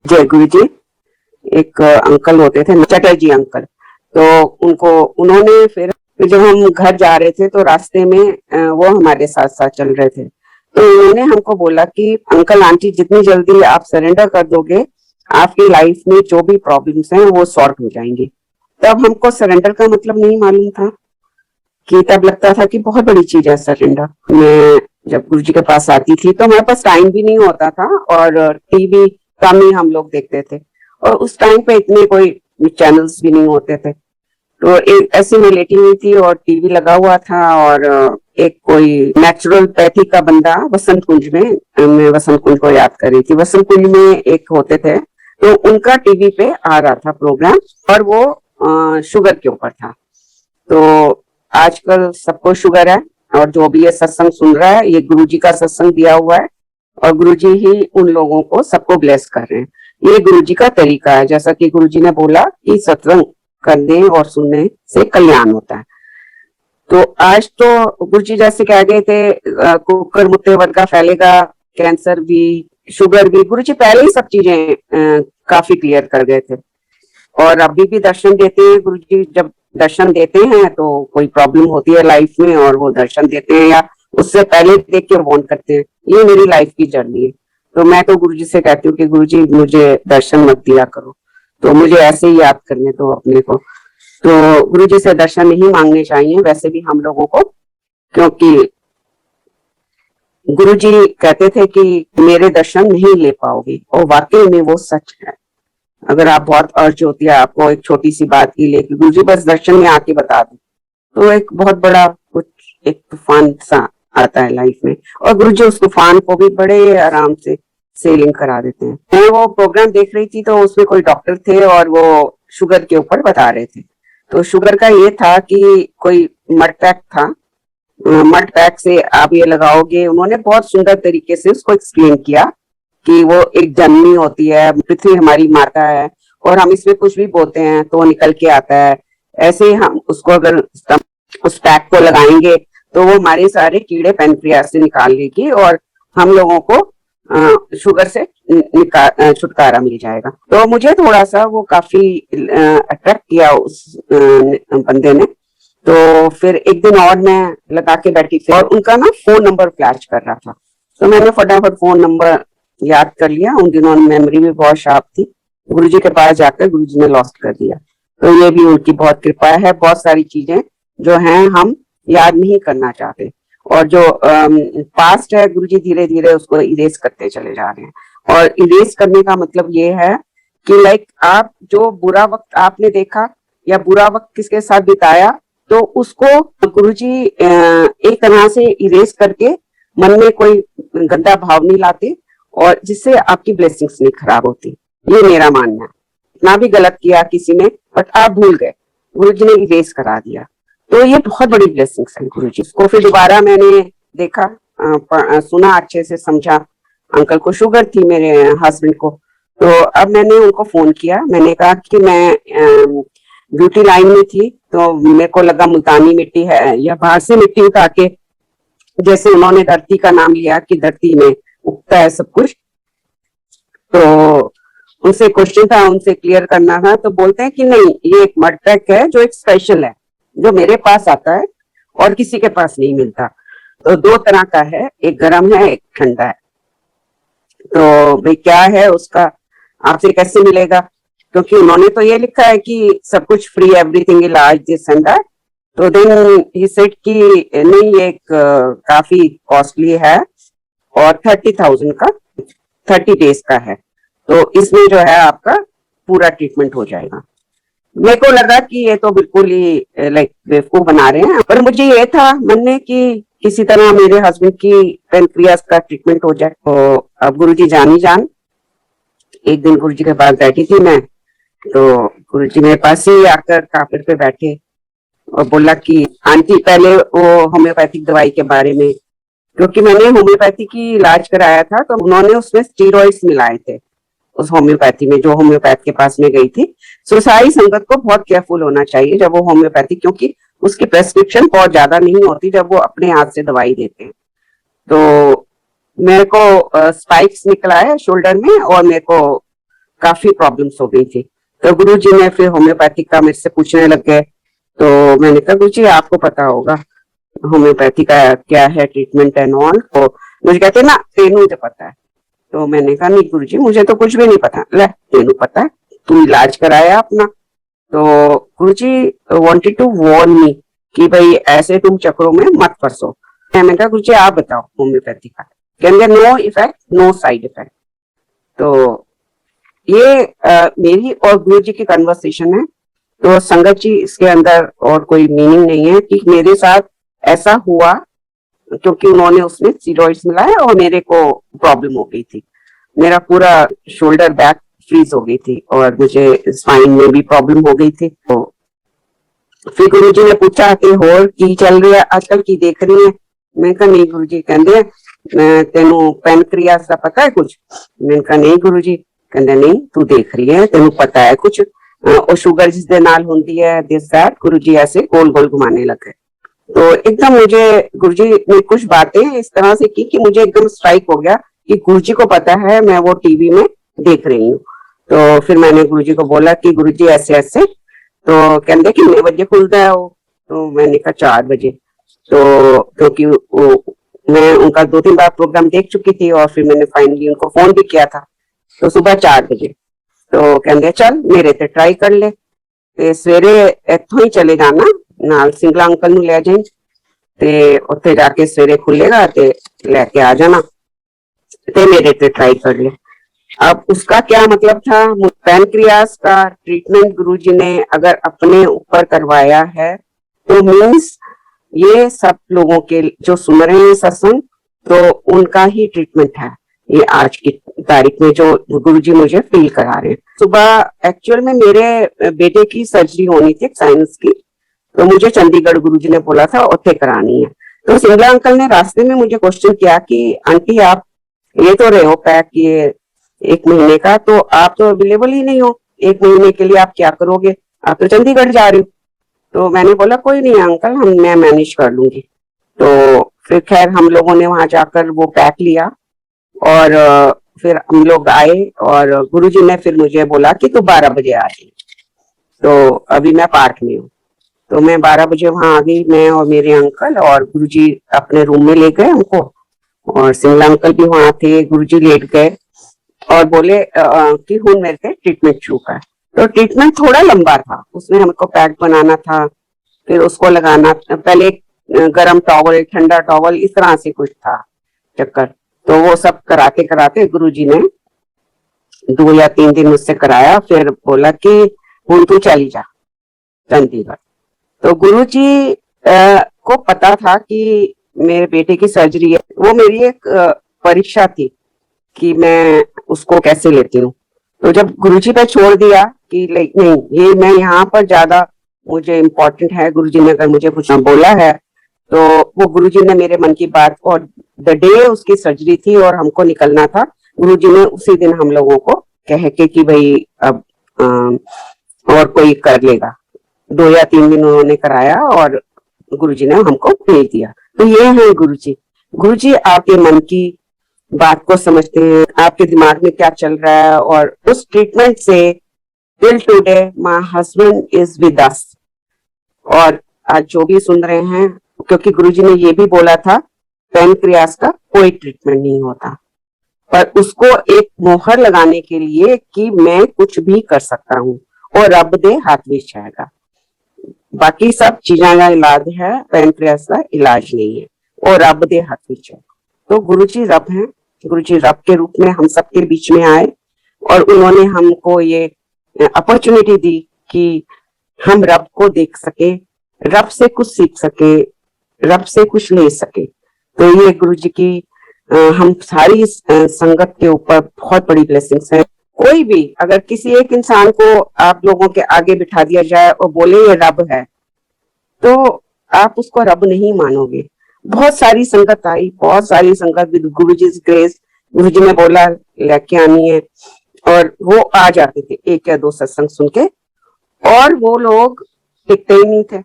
जय गुरु जी। एक अंकल होते थे चटर्जी अंकल। तो उनको उन्होंने फिर जब हम घर जा रहे थे तो रास्ते में वो हमारे साथ साथ चल रहे थे। तो उन्होंने हमको बोला कि अंकल आंटी जितनी जल्दी आप सरेंडर कर दोगे आपकी लाइफ में जो भी प्रॉब्लम्स हैं वो सॉल्व हो जाएंगी। तब हमको सरेंडर का मतलब नहीं मालूम था कि तब लगता था कि बहुत बड़ी चीज है सरेंडर। मैं जब गुरु जी के पास आती थी तो हमारे पास टाइम भी नहीं होता था और टीवी कम ही हम लोग देखते थे और उस टाइम पे इतने कोई चैनल्स भी नहीं होते थे। तो एक ऐसे में लेटी हुई थी और टीवी लगा हुआ था और एक कोई नेचुरोपैथी का बंदा वसंत कुंज में, मैं वसंत कुंज को याद कर रही थी, वसंत कुंज में एक होते थे तो उनका टीवी पे आ रहा था प्रोग्राम और वो शुगर के ऊपर था। तो आजकल सबको शुगर है और जो भी ये सत्संग सुन रहा है ये गुरुजी का सत्संग दिया हुआ है और गुरुजी ही उन लोगों को सबको ब्लेस कर रहे हैं। ये गुरुजी का तरीका है, जैसा कि गुरुजी ने बोला कि सत्संग करने और सुनने से कल्याण होता है। तो आज तो गुरुजी जैसे कह गए थे कुकर मुत्ते वर्ग का फैलेगा, कैंसर भी, शुगर भी, गुरुजी पहले ही सब चीजें काफी क्लियर कर गए थे। और अभी भी दर्शन देते हैं गुरुजी। जब दर्शन देते हैं तो कोई प्रॉब्लम होती है लाइफ में और वो दर्शन देते हैं या उससे पहले देख के वार्न करते हैं। ये मेरी लाइफ की जर्नी है। तो मैं तो गुरुजी से कहती हूँ कि गुरुजी मुझे दर्शन मत दिया करो, तो मुझे ऐसे ही याद करने दो अपने को। तो गुरुजी से दर्शन नहीं मांगने चाहिए वैसे भी हम लोगों को, क्योंकि गुरुजी कहते थे कि मेरे दर्शन नहीं ले पाओगे और वाकई में वो सच है। अगर आप बहुत अर्ज होती है आपको एक छोटी सी बात की लेके गुरुजी बस दर्शन में आके बता दो तो एक बहुत बड़ा कुछ एक तूफान सा आता है लाइफ में और गुरुजी उस तूफान को भी बड़े आराम से सेलिंग करा देते हैं। मैं वो प्रोग्राम देख रही थी तो उसमें कोई डॉक्टर थे और वो शुगर के ऊपर बता रहे थे। तो शुगर का ये था कि कोई मड पैक था, मड पैक से आप ये लगाओगे। उन्होंने बहुत सुंदर तरीके से उसको एक्सप्लेन किया कि वो एक जननी होती है, पृथ्वी हमारी माता है और हम इसमें कुछ भी बोते हैं तो वो निकल के आता है। ऐसे ही हम उसको अगर उस पैक को लगाएंगे तो वो हमारे सारे कीड़े पेनक्रियास से निकाल लेगी और हम लोगों को शुगर से छुटकारा मिल जाएगा। तो मुझे थोड़ा सा वो काफी अट्रैक्ट किया उस बंदे ने। तो फिर एक दिन और मैं लगा के बैठी थी और उनका ना फोन नंबर फ्लैश कर रहा था तो मैंने फटाफट फोन नंबर याद कर लिया। उन दिनों मेमोरी भी बहुत शार्प थी। गुरुजी के पास जाकर गुरुजी ने लॉस्ट कर दिया। तो ये भी उनकी बहुत कृपा है। बहुत सारी चीजें जो हैं हम याद नहीं करना चाहते और जो पास्ट है गुरुजी धीरे धीरे उसको इरेज करते चले जा रहे हैं। और इरेज करने का मतलब ये है कि लाइक आप जो बुरा वक्त आपने देखा या बुरा वक्त किसके साथ बिताया तो उसको गुरुजी एक तरह से इरेज करके मन में कोई गंदा भाव नहीं लाते और जिससे आपकी ब्लेसिंग्स नहीं खराब होती। ये मेरा मानना है। ना भी गलत किया किसी ने बट आप भूल गए, गुरुजी ने इरेज करा दिया। तो ये बहुत बड़ी ब्लेसिंग्स है गुरुजी। उसको फिर दोबारा मैंने देखा, सुना, अच्छे से समझा। अंकल को शुगर थी मेरे हस्बैंड को। तो अब मैंने उनको फोन किया, मैंने कहा कि मैं ब्यूटी लाइन में थी तो मेरे को लगा मुल्तानी मिट्टी है या बाहर से मिट्टी उठा के, जैसे उन्होंने धरती का नाम लिया कि धरती में उगता है सब कुछ। तो उनसे क्वेश्चन था, उनसे क्लियर करना था। तो बोलते हैं कि नहीं ये एक मड पैक है जो एक स्पेशल है, जो मेरे पास आता है और किसी के पास नहीं मिलता। तो दो तरह का है, एक गर्म है एक ठंडा है। तो भाई क्या है उसका आपसे कैसे मिलेगा, क्योंकि उन्होंने तो ये लिखा है कि सब कुछ फ्री, एवरीथिंग इलाज दिस एंड दैट। तो देन ही सेड कि नहीं ये एक काफी कॉस्टली है और 30,000 का 30 डेज का है। तो इसमें जो है आपका पूरा ट्रीटमेंट हो जाएगा। मेरे को लगा कि ये तो बिल्कुल ही लाइक बेवकूफ बना रहे हैं, पर मुझे ये था मन में कि किसी तरह मेरे हस्बैंड की पेनक्रियास का ट्रीटमेंट हो जाए। तो अब गुरुजी जानी जान। एक दिन गुरुजी के पास बैठी थी मैं, तो गुरुजी मेरे पास ही आकर काफिर पे बैठे और बोला कि आंटी पहले वो होम्योपैथिक दवाई के बारे में, क्योंकि मैंने होम्योपैथी की इलाज कराया था तो उन्होंने उसमें स्टीरॉइड्स मिलाए थे उस होम्योपैथी में, जो होम्योपैथ के पास में गई थी। सो सारी संगत को बहुत केयरफुल होना चाहिए जब वो होम्योपैथी, क्योंकि उसकी प्रेस्क्रिप्शन बहुत ज्यादा नहीं होती जब वो अपने हाथ से दवाई देते हैं। तो मेरे को स्पाइक्स निकला है शोल्डर में और मेरे को काफी प्रॉब्लम्स हो गई थी। तो गुरु जी ने फिर होम्योपैथी का मेरे से पूछने लग गए। तो मैंने कहा गुरु जी आपको पता होगा होम्योपैथी का क्या है ट्रीटमेंट एंड ऑल। तो मुझे कहते ना तेनू मुझे पता है। तो मैंने कहा नहीं गुरु जी मुझे तो कुछ भी नहीं पता। ले तेनू पता है, तू इलाज कराया अपना। तो गुरुजी वांटेड टू वार्न मी कि भाई ऐसे तुम चक्रों में मत फंसो। मैंने कहा गुरुजी आप बताओ होम्योपैथी का। कहेंगे no effect no side effect. तो ये मेरी और गुरुजी की कन्वर्सेशन है। तो संगत जी इसके अंदर और कोई मीनिंग नहीं है कि मेरे साथ ऐसा हुआ क्योंकि उन्होंने उसमें स्टीरॉइड्स मिलाया और मेरे को प्रॉब्लम हो गई थी। मेरा पूरा शोल्डर बैक फ्रीज हो गई थी और मुझे स्पाइन में भी प्रॉब्लम हो गई थी। तो फिर गुरु जी ने पूछा कि होर की चल रही है आजकल की देख रही है। मैं कहा नहीं गुरु जी। कहते तेनू पैनक्रियास का पता है कुछ। मैं कहा नहीं गुरु जी। कहते नहीं तू देख रही है तेनू पता है कुछ और शुगर जिस दे नाल होती है दिस दैट। गुरु जी ऐसे गोल गोल घुमाने लगे। तो एकदम मुझे गुरुजी ने कुछ बातें इस तरह से की कि मुझे एकदम स्ट्राइक हो गया कि गुरुजी को पता है मैं वो टीवी में देख रही हूँ। तो फिर मैंने गुरुजी को बोला कि गुरुजी ऐसे ऐसे। तो कहते कितने बजे खुलता है वो। तो मैंने कहा 4 बजे। तो क्योंकि मैं उनका 2-3 बार प्रोग्राम देख चुकी थी और फिर मैंने फाइनली उनको फोन भी किया था। तो सुबह 4 बजे। तो कहते चल मेरे ते ट्राई कर ले ते सवेरे इथों ही चले जाना नाल सिंगला अंकल नु ले जाई ते उत्थे जाके सवेरे खुलेगा ते लेके आ जाना ते मेरे ते ट्राई कर ले। अब उसका क्या मतलब था। पैनक्रियास का ट्रीटमेंट गुरुजी ने अगर अपने ऊपर करवाया है तो मीन्स ये सब लोगों के जो सुन रहे हैं सत्संग तो उनका ही ट्रीटमेंट है ये आज की तारीख में जो गुरुजी मुझे फील करा रहे हैं। सुबह एक्चुअल में मेरे बेटे की सर्जरी होनी थी साइंस की। तो मुझे चंडीगढ़ गुरुजी ने बोला था उत्थे करानी है। तो सिंगला अंकल ने रास्ते में मुझे क्वेश्चन किया कि आंटी आप ये तो रहे हो पैक ये 1 महीने का तो आप तो अवेलेबल ही नहीं हो 1 महीने के लिए आप क्या करोगे आप तो चंडीगढ़ जा रहे हो। तो मैंने बोला कोई नहीं अंकल मैं मैनेज कर लूंगी। तो फिर खैर हम लोगों ने वहां जाकर वो पैक लिया और फिर हम लोग आए और गुरुजी ने फिर मुझे बोला कि तू 12 बजे आ जाए। तो अभी मैं पार्क में हूँ। तो मैं 12 बजे वहां आ गई मैं और मेरे अंकल और गुरुजी अपने रूम में ले गए हमको और सिंगला अंकल भी वहां थे। गुरुजी लेट गए और बोले कि हूं मेरे से ट्रीटमेंट शुरू कर। तो ट्रीटमेंट थोड़ा लंबा था उसमें हमको पैक बनाना था फिर उसको लगाना पहले गर्म टॉवल ठंडा टॉवल इस तरह से कुछ था चक्कर। तो वो सब कराते कराते गुरुजी ने 2 या 3 दिन मुझसे कराया फिर बोला कि हूं तू चली जा चंडीगढ़। तो गुरुजी को पता था कि मेरे बेटे की सर्जरी है। वो मेरी एक परीक्षा थी कि मैं उसको कैसे लेती हूँ। तो जब गुरुजी पे छोड़ दिया कि नहीं ये मैं यहाँ पर ज्यादा मुझे इम्पोर्टेंट है गुरुजी ने अगर मुझे कुछ बोला है तो वो गुरुजी ने मेरे मन की बात और द डे उसकी सर्जरी थी और हमको निकलना था। गुरुजी ने उसी दिन हम लोगों को कह के कि भाई अब और कोई कर लेगा। 2 या 3 दिन उन्होंने कराया और गुरुजी ने हमको भेज दिया। तो ये है गुरुजी। गुरुजी आपके मन की बात को समझते हैं आपके दिमाग में क्या चल रहा है और उस ट्रीटमेंट से till today my husband is with us. और आज जो भी सुन रहे हैं क्योंकि गुरुजी ने ये भी बोला था पैनक्रियास का कोई ट्रीटमेंट नहीं होता पर उसको एक मोहर लगाने के लिए कि मैं कुछ भी कर सकता हूँ और रब दे हाथ में जाएगा। बाकी सब चीजों का इलाज है पैनक्रियास का इलाज नहीं है और रब दे हाथ में जाएगा। तो गुरुजी रब हैं। गुरुजी रब के रूप में हम सबके बीच में आए और उन्होंने हमको ये अपॉर्चुनिटी दी कि हम रब को देख सके रब से कुछ सीख सके रब से कुछ ले सके। तो ये गुरुजी की हम सारी संगत के ऊपर बहुत बड़ी ब्लेसिंग्स है। कोई भी अगर किसी एक इंसान को आप लोगों के आगे बिठा दिया जाए और बोले ये रब है तो आप उसको रब नहीं मानोगे। बहुत सारी संगत आई बहुत सारी संगत विद गुरुजी ग्रेस गुरुजी ने बोला लेके आनी है और वो आ जाते थे 1 या 2 सत्संग सुन के और वो लोग टिकते ही नहीं थे।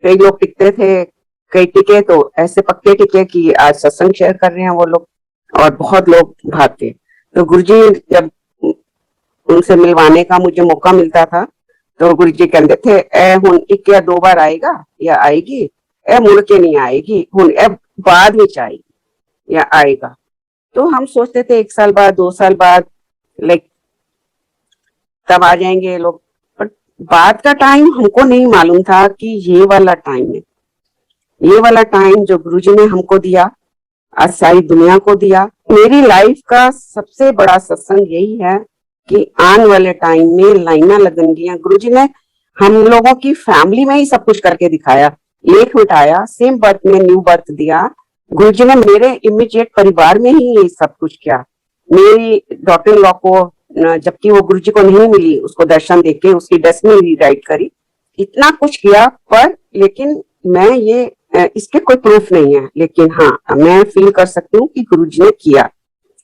कई लोग टिकते थे कई टिके तो ऐसे पक्के टिके कि आज सत्संग शेयर कर रहे हैं वो लोग और बहुत लोग भागते। तो गुरुजी जब उनसे मिलवाने का मुझे मौका मिलता था तो गुरु जी कहते थे ए हुन एक या दो बार आएगा या आएगी, ए मुड़ के नहीं आएगी, हुन ए बाद में आएगी या आएगा। तो हम सोचते थे 1 साल बाद 2 साल बाद लाइक तब आ जाएंगे ये लोग, पर बाद का टाइम हमको नहीं मालूम था कि ये वाला टाइम है, ये वाला टाइम जो गुरुजी ने हमको दिया, आज सारी दुनिया को दिया। मेरी लाइफ का सबसे बड़ा सत्संग यही है कि आने वाले टाइम में लाइना लगनगियां। गुरुजी ने हम लोगों की फैमिली में ही सब कुछ करके दिखाया, लेख मिटाया, सेम बर्थ में न्यू बर्थ दिया। गुरुजी ने मेरे इमीडिएट परिवार में ही ये सब कुछ किया। मेरी डॉटर इन लॉ को जबकि वो गुरुजी को नहीं मिली, उसको दर्शन देके उसकी डेस्टिनी रीराइट करी, इतना कुछ किया, पर लेकिन मैं ये इसके कोई प्रूफ नहीं है, लेकिन हाँ मैं फील कर सकती हूँ कि गुरुजी ने किया,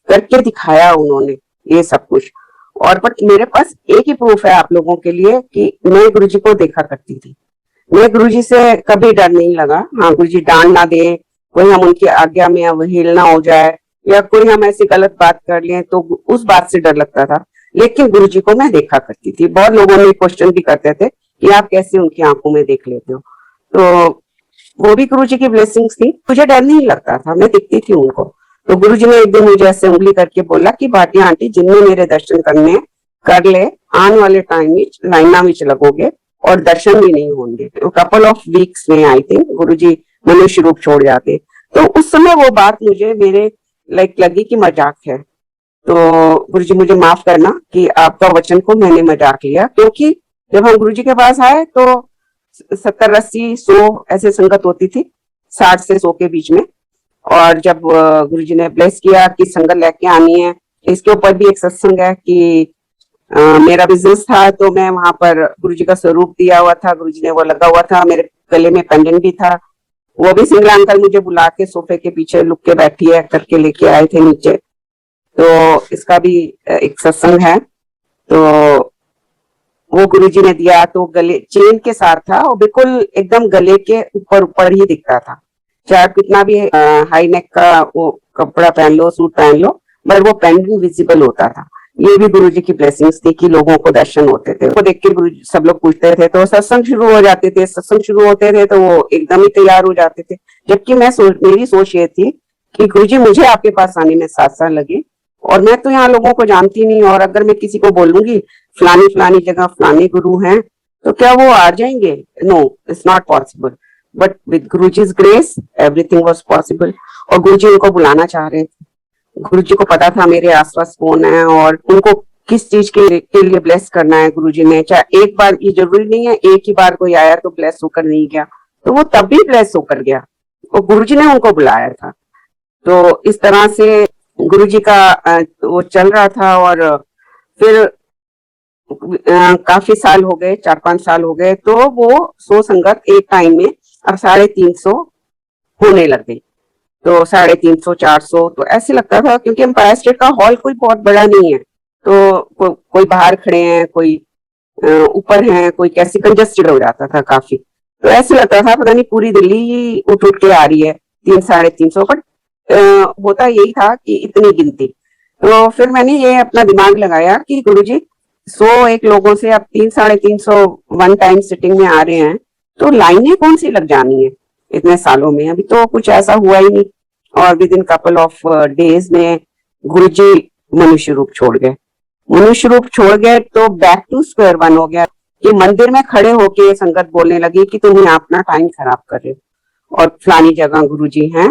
करके दिखाया उन्होंने ये सब कुछ। और बट मेरे पास एक ही प्रूफ है आप लोगों के लिए कि मैं गुरुजी को देखा करती थी। मैं गुरुजी से कभी डर नहीं लगा। हाँ, गुरुजी डांट ना दे, कोई हम उनकी आज्ञा में अवहेलना हो जाए या कोई हम ऐसी गलत बात कर लें तो उस बात से डर लगता था, लेकिन गुरुजी को मैं देखा करती थी। बहुत लोगों ने क्वेश्चन भी करते थे कि आप कैसे उनकी आंखों में देख लेते हो, तो वो भी गुरुजी की ब्लेसिंग्स थी। मुझे डर नहीं लगता था, मैं दिखती थी उनको। तो गुरुजी ने एक दिन मुझे ऐसे उंगली करके बोला कि भाटिया आंटी जिनने मेरे दर्शन करने कर ले, आने वाले टाइम में लाइना में लगोगे और दर्शन भी नहीं होंगे। तो कपल ऑफ वीक्स में आई थिंक गुरुजी मनुष्य रूप छोड़ जाते। तो उस समय वो बात मुझे मेरे लाइक लगी कि मजाक है। तो गुरुजी मुझे माफ करना कि आपका वचन को मैंने मजाक लिया, क्योंकि जब हम गुरुजी के पास आए तो 70, 80, 100 ऐसे संगत होती थी, 60 से 100 के बीच में। और जब गुरुजी ने ब्लेस किया कि संगत लेके आनी है, इसके ऊपर भी एक सत्संग है कि मेरा बिजनेस था तो मैं वहां पर गुरुजी का स्वरूप दिया हुआ था, गुरुजी ने वो लगा हुआ था, मेरे गले में पेंडेंट भी था। वो भी सिंगला अंकल मुझे बुला के सोफे के पीछे लुक के बैठी है करके लेके आए थे नीचे। तो इसका भी एक सत्संग है। तो वो गुरुजी ने दिया तो गले चेन के साथ था और बिल्कुल एकदम गले के ऊपर ऊपर ही दिखता था, चाहे कितना भी हाई नेक का वो कपड़ा पहन लो, सूट पहन लो, पर वो पेंडेंट विजिबल होता था। ये भी गुरुजी की ब्लेसिंग्स थी कि लोगों को दर्शन होते थे। वो देख के गुरुजी सब लोग पूछते थे तो सत्संग शुरू हो जाते थे। सत्संग शुरू होते थे तो वो एकदम ही तैयार हो जाते थे। जबकि मेरी सोच ये थी कि गुरुजी मुझे आपके पास आने में 7 साल लगे और मैं तो यहाँ लोगों को जानती नहीं, और अगर मैं किसी को बोलूंगी फलानी फलानी जगह फलाने गुरु हैं तो क्या वो आ जाएंगे? No, it's not possible. But with Guruji's grace everything was possible. और गुरुजी उनको बुलाना चाह रहे थे। गुरुजी को पता था मेरे आसपास कौन है और उनको किस चीज के लिए ब्लेस करना है गुरुजी ने। चाहे एक बार, ये जरूरी नहीं है एक ही बार कोई आया तो ब्लेस होकर नहीं गया, तो वो तब भी ब्लेस होकर गया और गुरुजी ने उनको बुलाया था। तो इस तरह से गुरुजी का वो चल रहा था। और फिर काफी साल हो गए, 4-5 साल हो गए, तो वो 100 संगत एक टाइम में अब 350 होने लग गई। तो 350, 400 तो ऐसे लगता था, क्योंकि एम्पायर स्टेट का हॉल कोई बहुत बड़ा नहीं है, तो कोई बाहर खड़े हैं, कोई ऊपर हैं, कोई कैसे कंजस्टेड हो जाता था काफी। तो ऐसे लगता था पता नहीं पूरी दिल्ली ही उठ उठ के आ रही है, 300-350। बट होता यही था कि इतनी गिनती। तो फिर मैंने ये अपना दिमाग लगाया कि गुरुजी 101 लोगों से अब 300-350 वन टाइम सिटिंग में आ रहे हैं, तो लाइनें कौन सी लग जानी है इतने सालों में? अभी तो कुछ ऐसा हुआ ही नहीं। और with in couple of days में गुरुजी मनुष्य रूप छोड़ गए। मनुष्य रूप छोड़ गए तो बैक टू स्क्वायर वन हो गया कि मंदिर में खड़े होके संगत बोलने लगी कि तुम यहाँ अपना टाइम खराब कर रहे हो और फलानी जगह गुरुजी हैं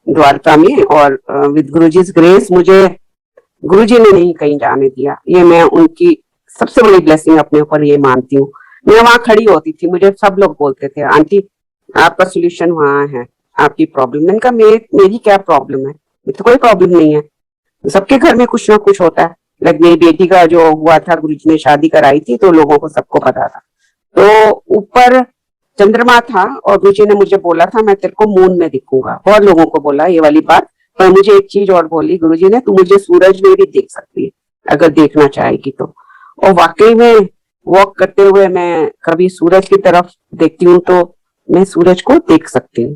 द्वारका में। और विद गुरुजी's ग्रेस मुझे गुरुजी ने नहीं कहीं जाने दिया। ये मैं उनकी सबसे बड़ी ब्लेसिंग अपने ऊपर ये मानती हूँ। मैं वहां खड़ी होती थी, मुझे सब लोग बोलते थे आंटी आपका सोल्यूशन वहां है, आपकी प्रॉब्लम। मैंने कहा मेरी क्या प्रॉब्लम है? तो कोई प्रॉब्लम नहीं है, सबके घर में कुछ ना कुछ होता है। लाइक मेरी बेटी का जो हुआ था, गुरुजी ने शादी कराई थी तो लोगों को सबको पता था। तो ऊपर चंद्रमा था और गुरुजी ने मुझे बोला था मैं तेरे को मून में दिखूंगा। बहुत लोगों को बोला ये वाली बात, पर मुझे एक चीज और बोली गुरुजी ने, तू मुझे सूरज में भी देख सकती है अगर देखना चाहेगी तो। और वाकई में वॉक करते हुए मैं कभी सूरज की तरफ देखती हूँ तो मैं सूरज को देख सकती हूँ।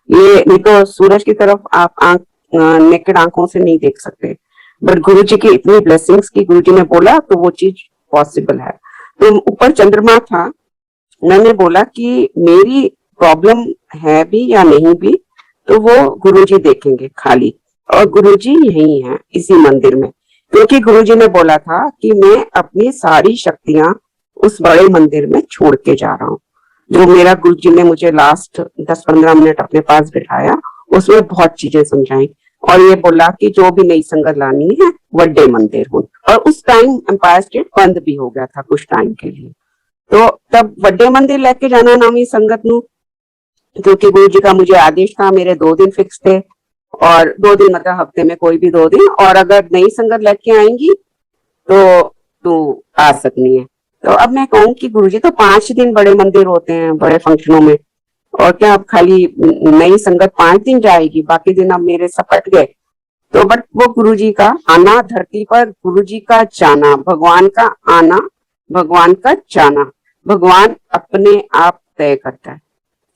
ये नहीं तो सूरज की तरफ आप नेकेड आंखों से नहीं देख सकते। बट गुरु जी की इतनी ब्लेसिंग्स की गुरु जी ने बोला तो वो चीज पॉसिबल है। तो ऊपर चंद्रमा था, मैंने बोला कि मेरी प्रॉब्लम है भी या नहीं भी तो वो गुरुजी देखेंगे खाली, और गुरुजी यही हैं इसी मंदिर में, क्योंकि गुरुजी ने बोला था कि मैं अपनी सारी शक्तियां उस बड़े मंदिर में छोड़ के जा रहा हूँ। जो मेरा गुरुजी ने मुझे लास्ट 10-15 मिनट अपने पास बिठाया, उसमें बहुत चीजें समझाई और ये बोला कि जो भी नई संगत लानी है बड़े मंदिर हो। और उस टाइम एम्पायर स्टेट बंद भी हो गया था कुछ टाइम के लिए, तो तब बड़े मंदिर लेके जाना नवी संगत नू, क्योंकि गुरु जी का मुझे आदेश था, मेरे 2 दिन फिक्स थे, और 2 दिन मतलब हफ्ते में कोई भी 2 दिन, और अगर नई संगत लेके आएंगी तो तू आ सकनी है। तो अब मैं कहूँ कि गुरुजी तो 5 दिन बड़े मंदिर होते हैं बड़े फंक्शनों में, और क्या अब खाली नई संगत 5 दिन जाएगी, बाकी दिन अब मेरे सब कट गए। तो बट वो गुरुजी का आना धरती पर, गुरुजी का जाना, भगवान का आना, भगवान का जाना, भगवान अपने आप तय करता है,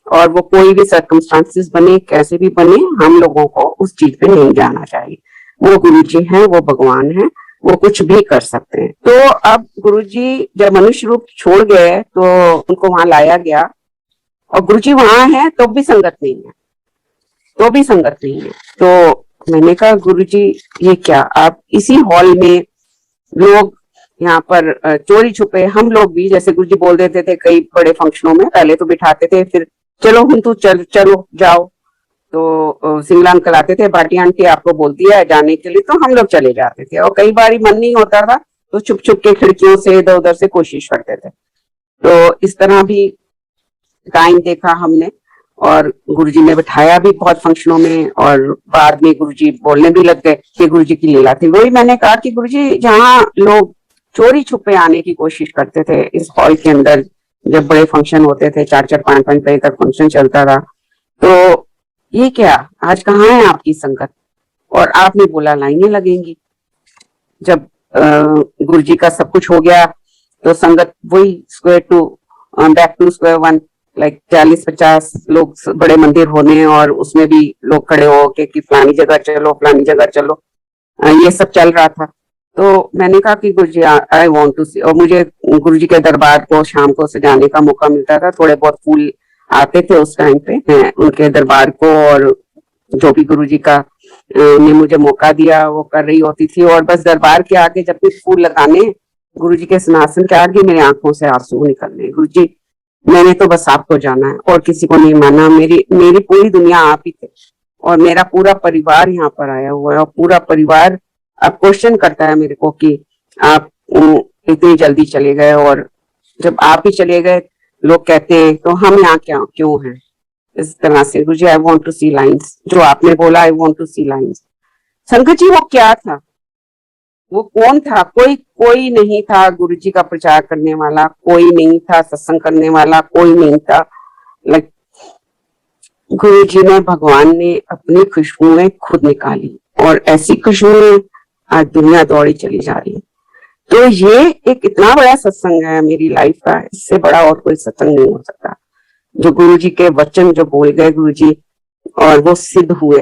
और वो कोई भी सर्कमस्टांसेस बने कैसे भी बने, हम लोगों को उस चीज पे नहीं जाना चाहिए। वो गुरुजी हैं, वो भगवान हैं, वो कुछ भी कर सकते हैं। तो अब गुरुजी जब मनुष्य रूप छोड़ गए तो उनको वहां लाया गया, और गुरुजी वहां है तो भी संगत नहीं है, तो भी संगत नहीं है। तो मैंने कहा गुरुजी ये क्या, आप इसी हॉल में लोग यहाँ पर चोरी छुपे, हम लोग भी जैसे गुरुजी बोल देते थे कई बड़े फंक्शनों में, पहले तो बिठाते थे, फिर चलो हम तो चलो जाओ, तो सिंगला अंकल आते थे, भाटी आंटी आपको बोल दिया है जाने के लिए, तो हम लोग चले जाते थे, और कई बार मन नहीं होता था तो छुप छुप के खिड़कियों से इधर उधर से कोशिश करते थे। तो इस तरह भी टाइम देखा हमने, और गुरुजी ने बिठाया भी बहुत फंक्शनों में, और बाद में गुरुजी बोलने भी लग गए कि गुरुजी की लीला थी। वही मैंने कहा कि गुरुजी जहाँ लोग चोरी छुपे आने की कोशिश करते थे इस हॉल के अंदर, जब बड़े फंक्शन होते थे 4-4, 5-5 बजे तक फंक्शन चलता था, तो ये क्या, आज कहाँ है आपकी संगत, और आपने बोला लाइनें लगेंगी। जब गुरुजी का सब कुछ हो गया तो संगत वही back to square one, like 40-50 लोग बड़े मंदिर होने, और उसमें भी लोग खड़े हो के कि फलानी जगह चलो, फलानी जगह चलो, ये सब चल रहा था। तो मैंने कहा कि गुरुजी आई वांट टू सी, और मुझे गुरुजी के दरबार को शाम को सजाने का मौका मिलता था, थोड़े बहुत फूल आते थे उस टाइम पे उनके दरबार को, और जो भी गुरुजी का ने मुझे मौका दिया वो कर रही होती थी, और बस दरबार के आगे जब भी फूल लगाने, गुरुजी के सिंहासन के आगे मेरी आंखों से आंसू निकलने, गुरुजी मैंने तो बस आपको जाना है और किसी को नहीं माना, मेरी मेरी पूरी दुनिया आप ही थे, और मेरा पूरा परिवार यहाँ पर आया हुआ है, और पूरा परिवार अब क्वेश्चन करता है मेरे को कि आप इतनी जल्दी चले गए, और जब आप ही चले गए लोग कहते हैं तो हम यहाँ क्या क्यों हैं, इस तरह से। Guruji I want to see lines, जो आपने बोला I want to see lines. Shankar ji वो क्या था, वो कौन था, कोई कोई नहीं था गुरुजी का प्रचार करने वाला, कोई नहीं था सत्संग करने वाला, कोई नहीं था। लाइक गुरुजी ने, भगवान ने अपनी खुशबुएं खुद निकाली, और ऐसी खुशबुएं आज दुनिया दौड़ी चली जा रही है। तो ये एक इतना बड़ा सत्संग है मेरी लाइफ का, इससे बड़ा और कोई सत्संग नहीं हो सकता। जो गुरुजी के वचन जो बोल गए गुरुजी, और वो सिद्ध हुए,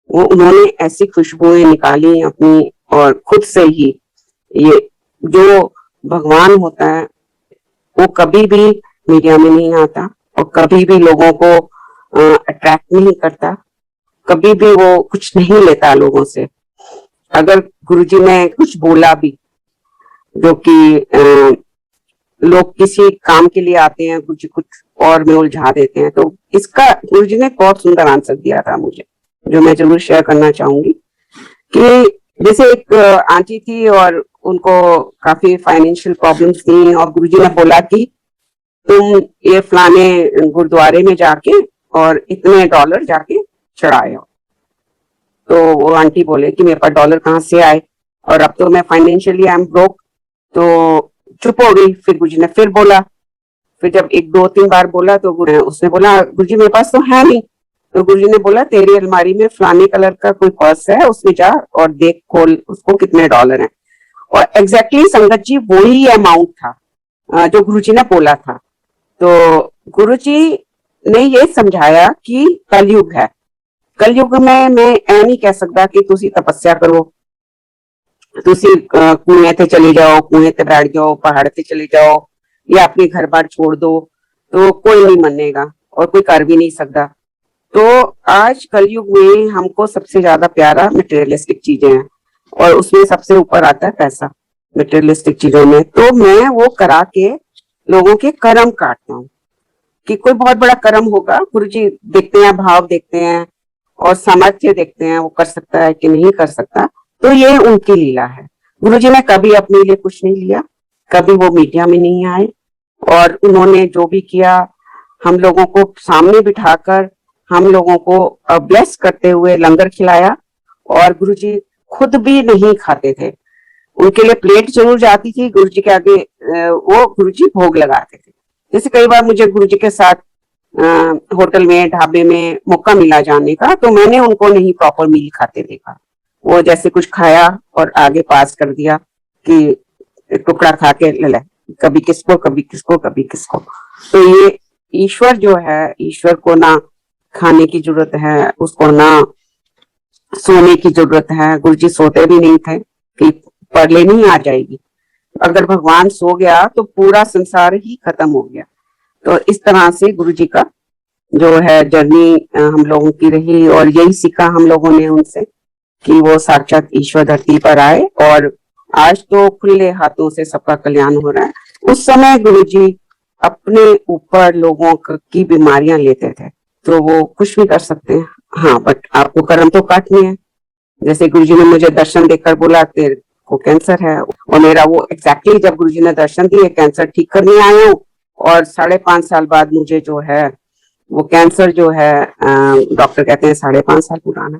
वो उन्होंने ऐसी खुशबुएं निकाली अपनी, और खुद से ही, ये जो भगवान होता है वो कभी भी मीडिया में नहीं आता, और कभी भी लोगों को अट्रैक्ट नहीं करता, कभी भी वो कुछ नहीं लेता लोगों से। अगर गुरुजी ने कुछ बोला भी, जो कि लोग किसी काम के लिए आते हैं, कुछ कुछ और में उलझा देते हैं, तो इसका गुरुजी ने बहुत सुंदर आंसर दिया था मुझे, जो मैं जरूर शेयर करना चाहूंगी। कि जैसे एक आंटी थी, और उनको काफी फाइनेंशियल प्रॉब्लम्स थी, और गुरुजी ने बोला कि तुम ये फलाने गुरुद्वारे में जाके और इतने डॉलर जाके चढ़ाए हो। तो वो आंटी बोले कि मेरे पास डॉलर कहाँ से आए, और अब तो मैं फाइनेंशियली आई एम ब्रोक। तो चुप हो गई। फिर गुरुजी ने फिर बोला, फिर जब 1-2-3 बार बोला तो उसने बोला गुरुजी मेरे पास तो है नहीं। तो गुरुजी ने बोला तेरी अलमारी में फलाने कलर का कोई पर्स है, उसमें जा और देख, खोल उसको कितने डॉलर हैं। और एग्जैक्टली संगत जी वही अमाउंट था जो गुरुजी ने बोला था। तो गुरुजी ने ये समझाया कि कलयुग है, कलयुग में मैं ऐ नहीं कह सकता कि तुसी तपस्या करो, तुसी कुएं ते चले जाओ, कुएं ते बैठ जाओ, पहाड़ ते चले जाओ या अपने घर बार छोड़ दो, तो कोई नहीं मानेगा और कोई कर भी नहीं सकता। तो आज कलयुग में हमको सबसे ज्यादा प्यारा मटेरियलिस्टिक चीजें हैं और उसमें सबसे ऊपर आता है पैसा मटेरियलिस्टिक चीजों में। तो मैं वो करा के लोगों के कर्म काटता हूँ कि कोई बहुत बड़ा कर्म होगा, गुरु जी देखते हैं, भाव देखते हैं और सामर्थ्य देखते हैं, वो कर सकता है कि नहीं कर सकता। तो ये उनकी लीला है। गुरु जी ने कभी अपने लिए कुछ नहीं लिया, कभी वो मीडिया में नहीं आए और उन्होंने जो भी किया हम लोगों को सामने बिठाकर हम लोगों को ब्लेस करते हुए लंगर खिलाया। और गुरुजी खुद भी नहीं खाते थे, उनके लिए प्लेट जरूर जाती थी, गुरुजी के आगे वो गुरुजी भोग लगाते थे। जैसे कई बार मुझे गुरुजी के साथ होटल में, ढाबे में मौका मिला जाने का, तो मैंने उनको नहीं प्रॉपर मील खाते देखा। वो जैसे कुछ खाया और आगे पास कर दिया कि टुकड़ा खा के ले, कभी किसको कभी किसको कभी किसको। तो ये ईश्वर जो है, ईश्वर को ना खाने की जरूरत है, उसको ना सोने की जरूरत है। गुरुजी सोते भी नहीं थे कि परले नहीं आ जाएगी, अगर भगवान सो गया तो पूरा संसार ही खत्म हो गया। तो इस तरह से गुरुजी का जो है जर्नी हम लोगों की रही और यही सीखा हम लोगों ने उनसे कि वो साक्षात ईश्वर धरती पर आए और आज तो खुले हाथों से सबका कल्याण हो रहा है। उस समय गुरुजी अपने ऊपर लोगों की बीमारियां लेते थे, तो वो कुछ भी कर सकते हैं। हाँ, बट आपको कर्म तो काटने हैं। जैसे गुरुजी ने मुझे दर्शन देकर बोला तेरे को कैंसर है, और मेरा वो एग्जैक्टली जब गुरुजी ने दर्शन दिए कैंसर ठीक करने आया हूँ और 5.5 साल बाद मुझे जो है वो कैंसर जो है डॉक्टर कहते हैं 5.5 साल पुराना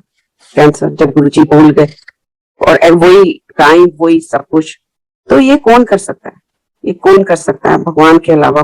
कैंसर, जब गुरुजी बोल गए और वही टाइम वही सब कुछ। तो ये कौन कर सकता है, ये कौन कर सकता है भगवान के अलावा।